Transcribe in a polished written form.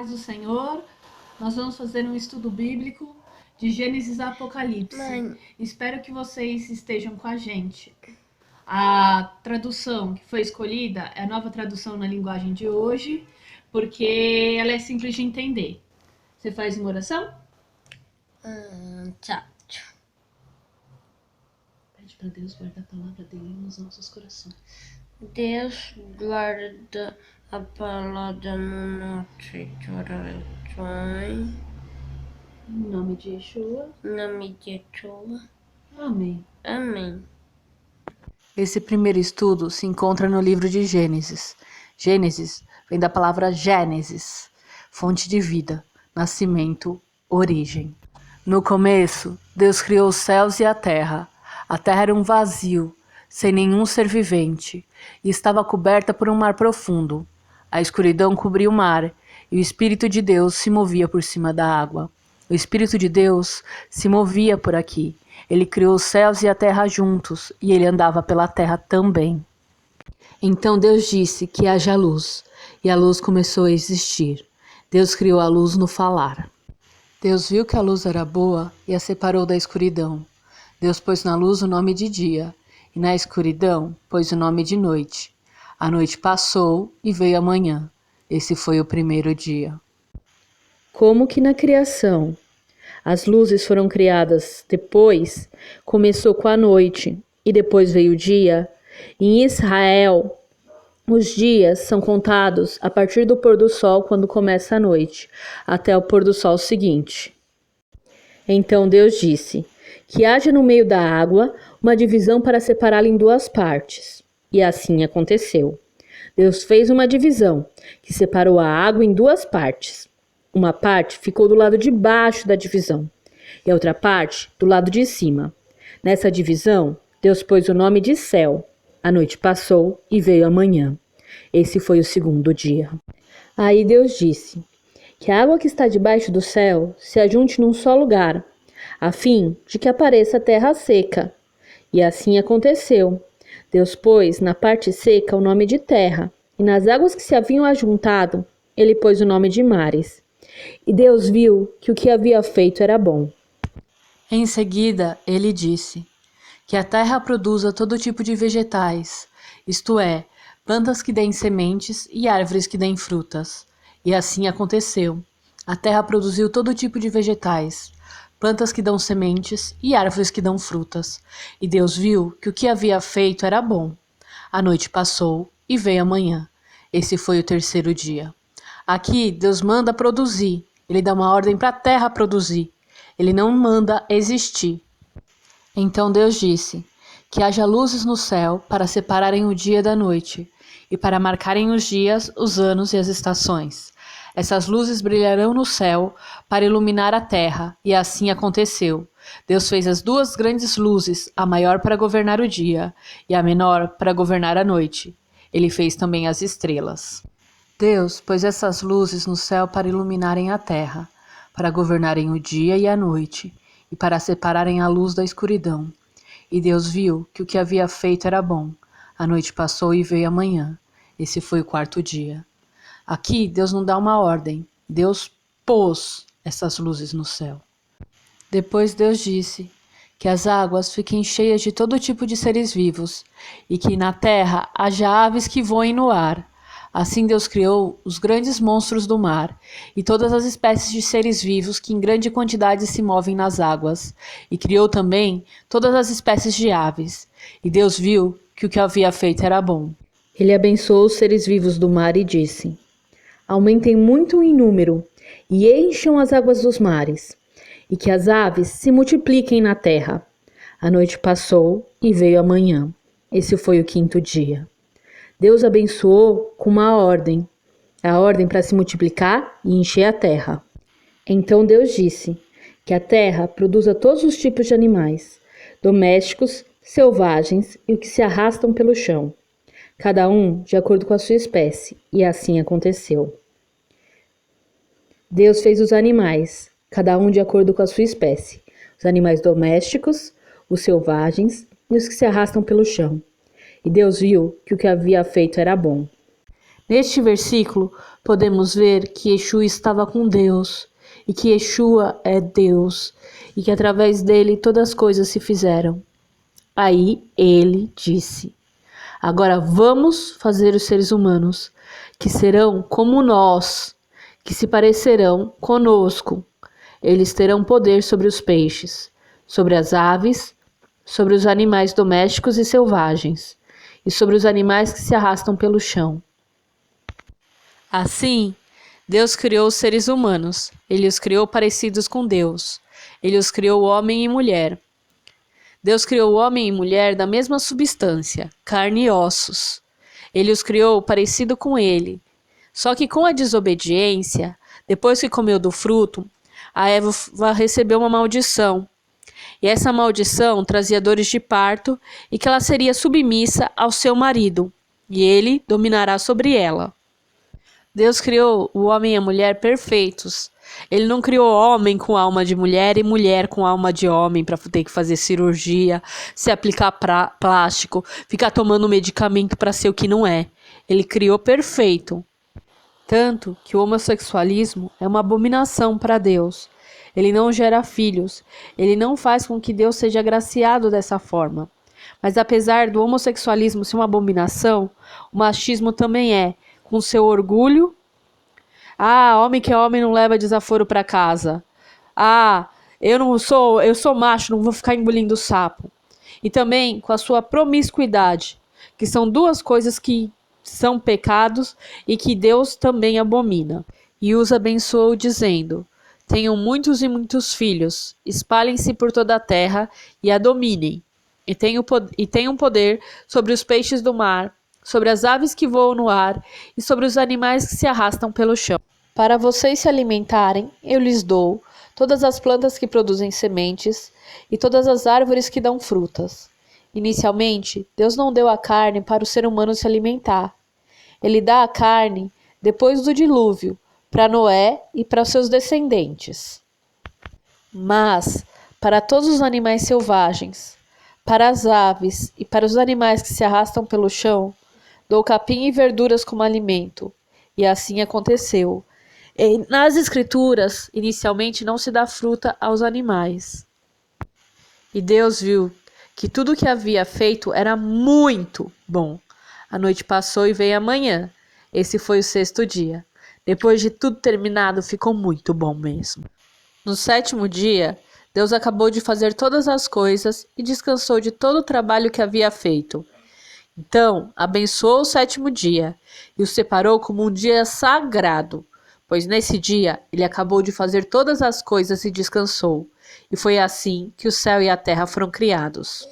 Paz do Senhor, nós vamos fazer um estudo bíblico de Gênesis a Apocalipse. Espero que vocês estejam com a gente. A tradução que foi escolhida é a nova tradução na linguagem de hoje, porque ela é simples de entender. Você faz uma oração? Tá. Pede para Deus guardar a palavra dele nos nossos corações. Deus guarda a palavra no nosso coração. Em nome de Yeshua. Em nome de Yeshua. Amém. Amém. Esse primeiro estudo se encontra no livro de Gênesis. Gênesis vem da palavra Gênesis, fonte de vida, nascimento, origem. No começo, Deus criou os céus e a terra. A terra era um vazio, sem nenhum ser vivente, e estava coberta por um mar profundo. A escuridão cobria o mar, e o Espírito de Deus se movia por cima da água. O Espírito de Deus se movia por aqui. Ele criou os céus e a terra juntos, e ele andava pela terra também. Então Deus disse que haja luz, e a luz começou a existir. Deus criou a luz no falar. Deus viu que a luz era boa e a separou da escuridão. Deus pôs na luz o nome de dia, e na escuridão pôs o nome de noite. A noite passou e veio a manhã. Esse foi o primeiro dia. Como que na criação as luzes foram criadas depois, começou com a noite e depois veio o dia, em Israel os dias são contados a partir do pôr do sol, quando começa a noite, até o pôr do sol seguinte. Então Deus disse que haja no meio da água uma divisão para separá-la em duas partes. E assim aconteceu. Deus fez uma divisão que separou a água em duas partes. Uma parte ficou do lado de baixo da divisão e a outra parte do lado de cima. Nessa divisão, Deus pôs o nome de céu. A noite passou e veio a manhã. Esse foi o segundo dia. Aí Deus disse que a água que está debaixo do céu se ajunte num só lugar, a fim de que apareça a terra seca. E assim aconteceu. Deus pôs na parte seca o nome de terra, e nas águas que se haviam ajuntado, ele pôs o nome de mares. E Deus viu que o que havia feito era bom. Em seguida, ele disse que a terra produza todo tipo de vegetais, isto é, plantas que deem sementes e árvores que deem frutas. E assim aconteceu. A terra produziu todo tipo de vegetais, plantas que dão sementes e árvores que dão frutas. E Deus viu que o que havia feito era bom. A noite passou e veio a manhã. Esse foi o terceiro dia. Aqui Deus manda produzir. Ele dá uma ordem para a terra produzir. Ele não manda existir. Então Deus disse que haja luzes no céu para separarem o dia da noite e para marcarem os dias, os anos e as estações. Essas luzes brilharão no céu para iluminar a terra, e assim aconteceu. Deus fez as duas grandes luzes, a maior para governar o dia e a menor para governar a noite. Ele fez também as estrelas. Deus pôs essas luzes no céu para iluminarem a terra, para governarem o dia e a noite, e para separarem a luz da escuridão. E Deus viu que o que havia feito era bom. A noite passou e veio a manhã. Esse foi o quarto dia. Aqui Deus não dá uma ordem. Deus pôs essas luzes no céu. Depois Deus disse que as águas fiquem cheias de todo tipo de seres vivos e que na terra haja aves que voem no ar. Assim Deus criou os grandes monstros do mar e todas as espécies de seres vivos que em grande quantidade se movem nas águas, e criou também todas as espécies de aves. E Deus viu que o que havia feito era bom. Ele abençoou os seres vivos do mar e disse: aumentem muito em número e encham as águas dos mares, e que as aves se multipliquem na terra. A noite passou e veio a manhã. Esse foi o quinto dia. Deus abençoou com uma ordem, a ordem para se multiplicar e encher a terra. Então Deus disse que a terra produza todos os tipos de animais, domésticos, selvagens e os que se arrastam pelo chão, cada um de acordo com a sua espécie, e assim aconteceu. Deus fez os animais, cada um de acordo com a sua espécie, os animais domésticos, os selvagens e os que se arrastam pelo chão. E Deus viu que o que havia feito era bom. Neste versículo, podemos ver que Yeshua estava com Deus, e que Yeshua é Deus, e que através dele todas as coisas se fizeram. Aí ele disse: agora vamos fazer os seres humanos, que serão como nós, que se parecerão conosco. Eles terão poder sobre os peixes, sobre as aves, sobre os animais domésticos e selvagens, e sobre os animais que se arrastam pelo chão. Assim, Deus criou os seres humanos. Ele os criou parecidos com Deus. Ele os criou homem e mulher. Deus criou homem e mulher da mesma substância, carne e ossos. Ele os criou parecido com ele. Só que com a desobediência, depois que comeu do fruto, a Eva recebeu uma maldição. E essa maldição trazia dores de parto e que ela seria submissa ao seu marido, e ele dominará sobre ela. Deus criou o homem e a mulher perfeitos. Ele não criou homem com alma de mulher e mulher com alma de homem para ter que fazer cirurgia, se aplicar plástico, ficar tomando medicamento para ser o que não é. Ele criou perfeito. Tanto que o homossexualismo é uma abominação para Deus. Ele não gera filhos. Ele não faz com que Deus seja agraciado dessa forma. Mas apesar do homossexualismo ser uma abominação, o machismo também é, com seu orgulho. Homem que é homem não leva desaforo para casa. Eu sou macho, não vou ficar engolindo sapo. E também com a sua promiscuidade, que são duas coisas que são pecados e que Deus também abomina. E os abençoou dizendo: tenham muitos e muitos filhos, espalhem-se por toda a terra e a dominem. E tenham poder sobre os peixes do mar, sobre as aves que voam no ar e sobre os animais que se arrastam pelo chão. Para vocês se alimentarem, eu lhes dou todas as plantas que produzem sementes e todas as árvores que dão frutas. Inicialmente, Deus não deu a carne para o ser humano se alimentar. Ele dá a carne depois do dilúvio, para Noé e para seus descendentes. Mas, para todos os animais selvagens, para as aves e para os animais que se arrastam pelo chão, dou capim e verduras como alimento. E assim aconteceu. Nas escrituras, inicialmente não se dá fruta aos animais. E Deus viu que tudo o que havia feito era muito bom. A noite passou e veio a manhã. Esse foi o 6º dia. Depois de tudo terminado, ficou muito bom mesmo. No 7º dia, Deus acabou de fazer todas as coisas e descansou de todo o trabalho que havia feito. Então, abençoou o 7º dia e o separou como um dia sagrado, pois nesse dia ele acabou de fazer todas as coisas e descansou. E foi assim que o céu e a terra foram criados.